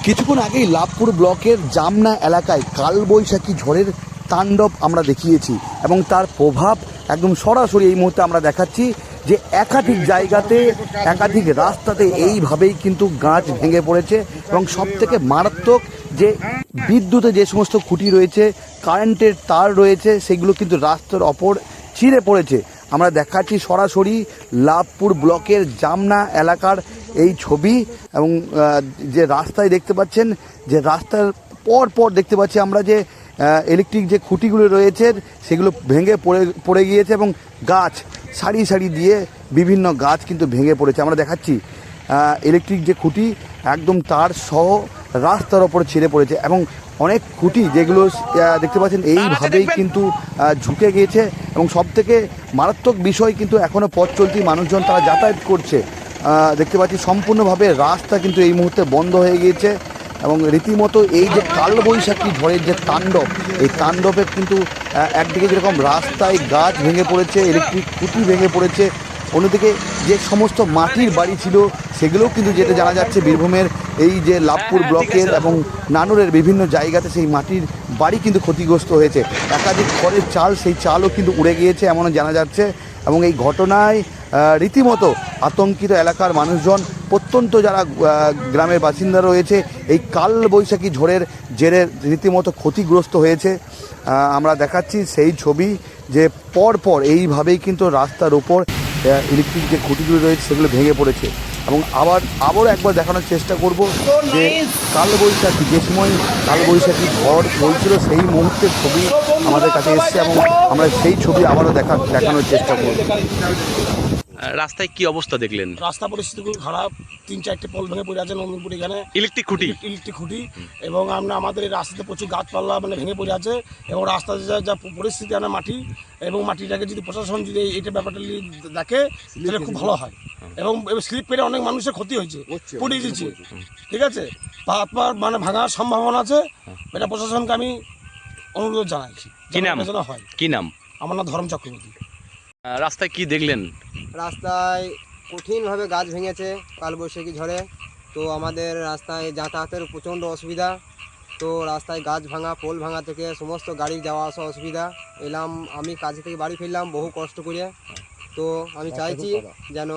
কিছুক্ষণ আগেই লাভপুর ব্লকের জামনা এলাকায় কালবৈশাখী ঝড়ের তাণ্ডব আমরা দেখিয়েছি এবং তার প্রভাব একদম সরাসরি এই মুহূর্তে আমরা দেখাচ্ছি যে একাধিক জায়গাতে একাধিক রাস্তাতে এইভাবেই কিন্তু গাছ ভেঙে পড়েছে এবং সবথেকে মারাত্মক যে বিদ্যুতে যে সমস্ত খুঁটি রয়েছে, কারেন্টের তার রয়েছে, সেগুলো কিন্তু রাস্তার ওপর ছিঁড়ে পড়েছে। আমরা দেখাচ্ছি সরাসরি লাভপুর ব্লকের জামনা এলাকার এই ছবি এবং যে রাস্তায় দেখতে পাচ্ছেন, যে রাস্তার পর দেখতে পাচ্ছি আমরা যে ইলেকট্রিক যে খুঁটিগুলো রয়েছে সেগুলো ভেঙে পড়ে গিয়েছে এবং গাছ সারি সারি দিয়ে বিভিন্ন গাছ কিন্তু ভেঙে পড়েছে। আমরা দেখাচ্ছি ইলেকট্রিক যে খুঁটি একদম তার সহ রাস্তার ওপর ছিঁড়ে পড়েছে এবং অনেক খুঁটি যেগুলো দেখতে পাচ্ছেন এইভাবেই কিন্তু ঝুঁকে গিয়েছে এবং সবথেকে মারাত্মক বিষয় কিন্তু এখনও পথ চলতি মানুষজন তারা যাতায়াত করছে। দেখতে পাচ্ছি সম্পূর্ণভাবে রাস্তা কিন্তু এই মুহূর্তে বন্ধ হয়ে গিয়েছে এবং রীতিমতো এই যে কালবৈশাখী ঝড়ের যে তাণ্ডব, এই তাণ্ডবে কিন্তু একদিকে যেরকম রাস্তায় গাছ ভেঙে পড়েছে, ইলেকট্রিক খুঁটি ভেঙে পড়েছে, অন্যদিকে যে সমস্ত মাটির বাড়ি ছিল সেগুলোও কিন্তু যেটা জানা যাচ্ছে বীরভূমের এই যে লাভপুর ব্লকের এবং নানুরের বিভিন্ন জায়গাতে সেই মাটির বাড়ি কিন্তু ক্ষতিগ্রস্ত হয়েছে। একাধিক খড়ের চাল, সেই চালও কিন্তু উড়ে গিয়েছে এমনও জানা যাচ্ছে এবং এই ঘটনায় রীতিমতো আতঙ্কিত এলাকার মানুষজন, প্রত্যন্ত যারা গ্রামের বাসিন্দা রয়েছে এই কালবৈশাখী ঝড়ের জেরে রীতিমতো ক্ষতিগ্রস্ত হয়েছে। আমরা দেখাচ্ছি সেই ছবি যে পর এইভাবেই কিন্তু রাস্তার ওপর ইলেকট্রিক যে খুঁটিগুলো রয়েছে সেগুলো ভেঙে পড়েছে এবং আবারও একবার দেখানোর চেষ্টা করব যে কালবৈশাখী, যে সময় কালবৈশাখী ঝড় চলছিল সেই মুহূর্তের ছবি আমাদের কাছে এসছে এবং আমরা সেই ছবি আবারও দেখানোর চেষ্টা করব। রাস্তায় কি অবস্থা দেখলেন? রাস্তা পরিস্থিতি খুব খারাপ, 3-4টে পোল ভেঙে পড়ে আছে নন্দনপুর এখানে ইলেকট্রিক খুঁটি এবং আমাদের এই রাস্তাতে প্রচুর গাছপালা ভেঙে পড়ে আছে এবং রাস্তাতে যা পরিস্থিতি মাটি এবং মাটিটাকে যদি প্রশাসন যদি এটা ব্যাপারটা দেখে তাহলে খুব ভালো হয় এবং স্লিপ পেরে অনেক মানুষের ক্ষতি হয়েছে, পড়ে গেছে, ঠিক আছে, হাত পা ভাঙার সম্ভাবনা আছে। এটা প্রশাসনকে আমি অনুরোধ জানাইছি। কি নাম? আমার নাম ধর্ম চক্রবর্তী। রাস্তায় কি দেখলেন? রাস্তায় কঠিনভাবে গাছ ভেঙেছে কালবৈশাখী ঝড়ে, তো আমাদের রাস্তায় যাতায়াতের প্রচণ্ড অসুবিধা। তো রাস্তায় গাছ ভাঙা, পোল ভাঙা থেকে সমস্ত গাড়ি যাওয়া আসা অসুবিধা। আমি কাজে থেকে বাড়ি ফিরলাম বহু কষ্ট করে। তো আমি চাইছি যেন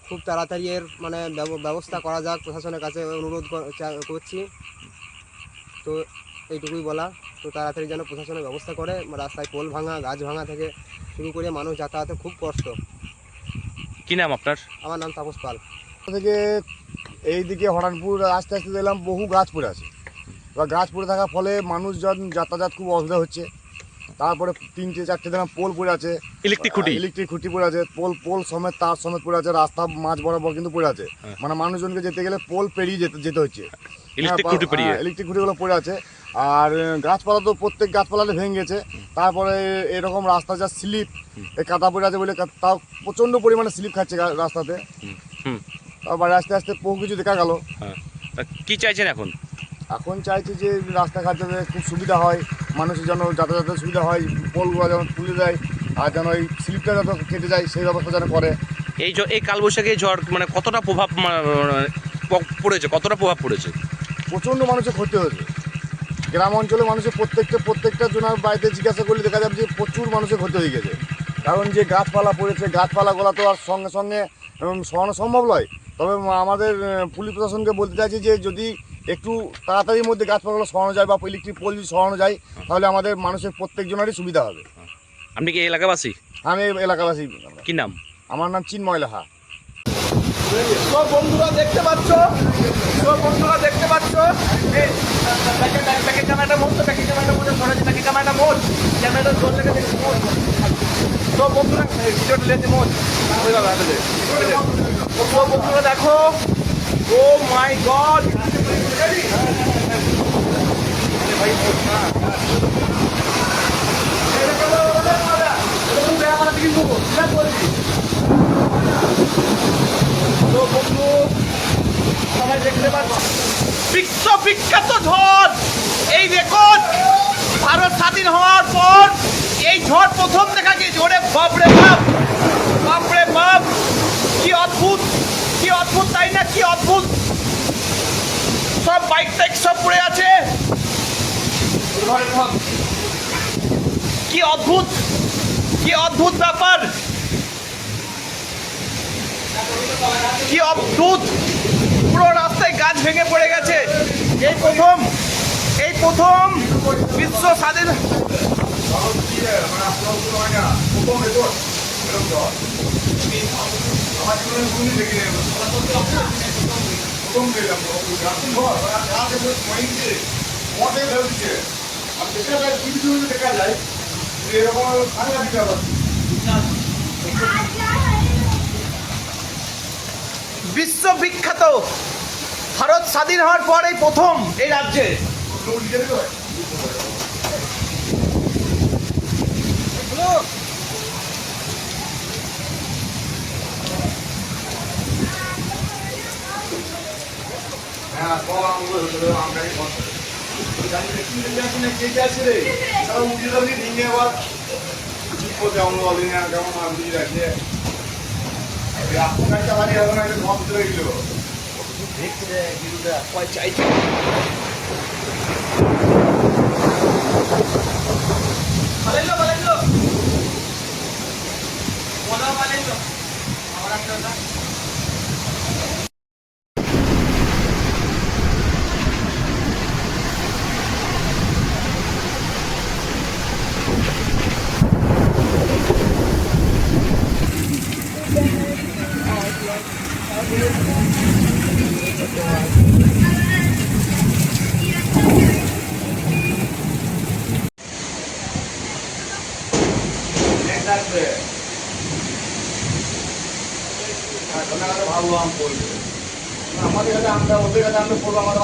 খুব তাড়াতাড়ি এর ব্যবস্থা করা যাক, প্রশাসনের কাছে অনুরোধ করছি। তো এইটুকুই বলা, তো তাড়াতাড়ি যেন প্রশাসনের ব্যবস্থা করে। রাস্তায় পোল ভাঙা, গাছ ভাঙা থেকে শুরু করে মানুষ যাতায়াতে খুব কষ্ট। কি নাম আপনার? আমার নাম তাপস পাল। থেকে এইদিকে হরানপুর আস্তে আস্তে দেখলাম বহু গাছ পড়ে আছে। এবার গাছ পড়ে থাকার ফলে মানুষজন যাতায়াত খুব অসুবিধা হচ্ছে। তারপরে 3-4টে দেখলাম পোল পড়ে আছে, ইলেকট্রিক খুঁটি পড়ে আছে, পোল সমেত তার সমেত পড়ে আছে, রাস্তা মাঝ বরাবর কিন্তু পড়ে আছে। মানুষজনকে যেতে গেলে পোল পেরিয়ে যেতে হচ্ছে, ইলেকট্রিক খুঁটিগুলো পড়ে আছে। আর গাছপালা তো প্রত্যেক গাছপালাতে ভেঙে গেছে। তারপরে এরকম রাস্তা যা স্লিপ, এই কাদা পড়ে আছে বলে তাও প্রচণ্ড পরিমাণে স্লিপ খাচ্ছে রাস্তাতে। তারপরে আস্তে আস্তে বহু কিছু দেখা গেল। কি চাইছেন এখন চাইছি যে রাস্তাঘাট যাতে খুব সুবিধা হয়, মানুষের যেন যাতায়াতের সুবিধা হয়, পোলগুলো যেন তুলে দেয় আর যেন এই স্লিপটা যত কেটে যায় সেই ব্যবস্থা যেন করে। এই কালবৈশাখী ঝড় কতটা প্রভাব পড়েছে? প্রচণ্ড মানুষের ক্ষতি হয়েছে। গ্রাম অঞ্চলে মানুষের প্রত্যেকটা জনের বাড়িতে জিজ্ঞাসা করলে দেখা যাবে যে প্রচুর মানুষের ক্ষতি হয়ে গেছে। কারণ যে গাছপালা পড়েছে, গাছপালাগুলো তো আর সঙ্গে সঙ্গে সরানো সম্ভব নয়। তবে আমাদের পুলিশ প্রশাসনকে বলতে চাইছি যে যদি একটু তাড়াতাড়ির মধ্যে গাছপালাগুলো সরানো যায় বা ইলেকট্রিক পোল যদি সরানো যায় তাহলে আমাদের মানুষের প্রত্যেকজনেরই সুবিধা হবে। আপনি কি এলাকাবাসী? আমি এলাকাবাসী। কি নাম? আমার নাম চিন্ময় লাহা। বন্ধুরা দেখতে পাচ্ছ, ক্যামেরাটা মোড়, ক্যামেরাটা মোড়, তো বন্ধুরা ভিডিওটা লেতে মোড়। বন্ধুরা দেখো, ও মাই গড, তো বন্ধু সবাই দেখতে পাচ্ছ বিশ্ববিখ্যাত ঝড়, এই রেকর্ড ভারত স্বাধীন হওয়ার পর এই ঝড় প্রথম দেখা গিয়েছে। ওরে বাপরে বাপ, কি অদ্ভুত, তাই না? কি অদ্ভুত সব বাইক টাইক সব পড়ে আছে। কি অদ্ভুত, কি অদ্ভুত ব্যাপার, কি অদ্ভুত, পুরো রাস্তায় গাছ ভেঙে পড়ে গেছে। এই প্রথম বিশ্ব স্বাধীন দেখা যায় এরকম বিশ্ববিখ্যাত ভারত স্বাধীন হওয়ার পর এই প্রথম এই রাজ্যে হ্যাঁ ভালো আম পড়বে আমাদের কাছে আমরা ওদের কাছে আমরা পড়বো আমাদের